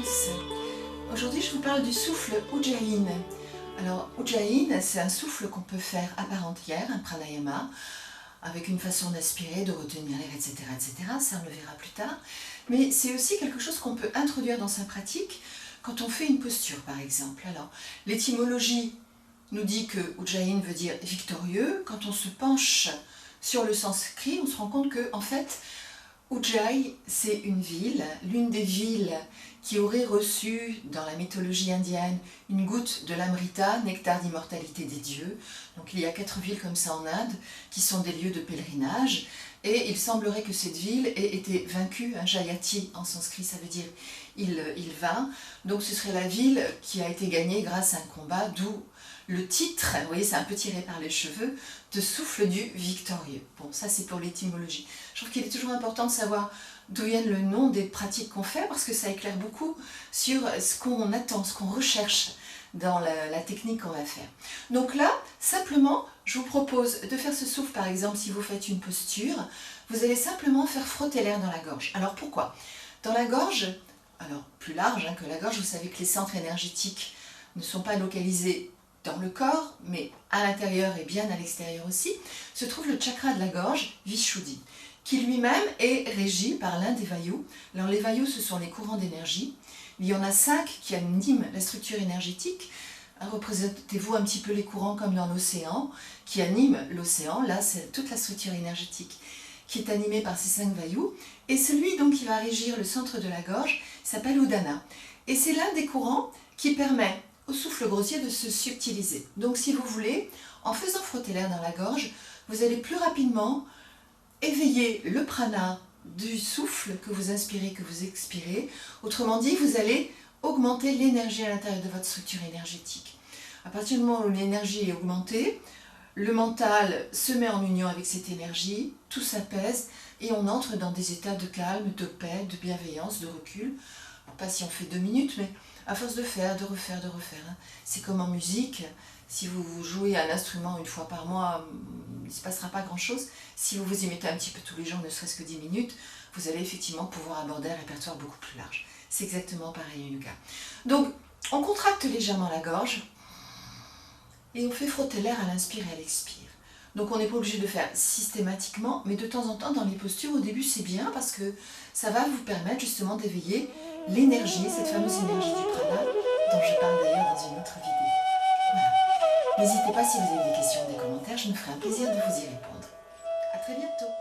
tous. Aujourd'hui, je vous parle du souffle Ujjayin. Alors, Ujjayin, c'est un souffle qu'on peut faire à part entière, un pranayama, avec une façon d'aspirer, de retenir l'air, etc., etc. Ça, on le verra plus tard. Mais c'est aussi quelque chose qu'on peut introduire dans sa pratique quand on fait une posture, par exemple. Alors, l'étymologie nous dit que Ujjayin veut dire victorieux. Quand on se penche sur le sanskrit, on se rend compte que, en fait, Ujjayi, c'est une ville, l'une des villes qui aurait reçu dans la mythologie indienne une goutte de l'amrita, nectar d'immortalité des dieux. Donc il y a 4 villes comme ça en Inde qui sont des lieux de pèlerinage et il semblerait que cette ville ait été vaincue, Jayati en sanskrit ça veut dire il vainc, donc ce serait la ville qui a été gagnée grâce à un combat, d'où le titre, vous voyez c'est un peu tiré par les cheveux, de souffle du victorieux. Bon, ça c'est pour l'étymologie. Je trouve qu'il est toujours important de savoir d'où vient le nom des pratiques qu'on fait, parce que ça éclaire beaucoup sur ce qu'on attend, ce qu'on recherche dans la technique qu'on va faire. Donc là, simplement, je vous propose de faire ce souffle, par exemple, si vous faites une posture, vous allez simplement faire frotter l'air dans la gorge. Alors pourquoi? Dans la gorge, alors plus large que la gorge, vous savez que les centres énergétiques ne sont pas localisés dans le corps, mais à l'intérieur et bien à l'extérieur aussi, se trouve le chakra de la gorge, Vishuddhi, qui lui-même est régi par l'un des vayus. Alors les vayus, ce sont les courants d'énergie. Il y en a 5 qui animent la structure énergétique. Représentez-vous un petit peu les courants comme dans l'océan, qui animent l'océan. Là, c'est toute la structure énergétique qui est animée par ces 5 vayus. Et celui donc qui va régir le centre de la gorge s'appelle Udana. Et c'est l'un des courants qui permet au souffle grossier de se subtiliser. Donc si vous voulez, en faisant frotter l'air dans la gorge, vous allez plus rapidement éveiller le prana du souffle que vous inspirez, que vous expirez. Autrement dit, vous allez augmenter l'énergie à l'intérieur de votre structure énergétique. À partir du moment où l'énergie est augmentée, le mental se met en union avec cette énergie, tout s'apaise et on entre dans des états de calme, de paix, de bienveillance, de recul. Alors, pas si on fait 2 minutes, mais à force de faire, de refaire, hein. C'est comme en musique, si vous jouez un instrument une fois par mois, il ne se passera pas grand-chose. Si vous vous y mettez un petit peu tous les jours, ne serait-ce que 10 minutes, vous allez effectivement pouvoir aborder un répertoire beaucoup plus large. C'est exactement pareil en yoga. Donc, on contracte légèrement la gorge et on fait frotter l'air à l'inspire et à l'expire. Donc on n'est pas obligé de le faire systématiquement, mais de temps en temps dans les postures, au début c'est bien parce que ça va vous permettre justement d'éveiller l'énergie, cette fameuse énergie du prana, dont je parle d'ailleurs dans une autre vidéo. Voilà. N'hésitez pas si vous avez des questions, des commentaires, je me ferai un plaisir de vous y répondre. À très bientôt.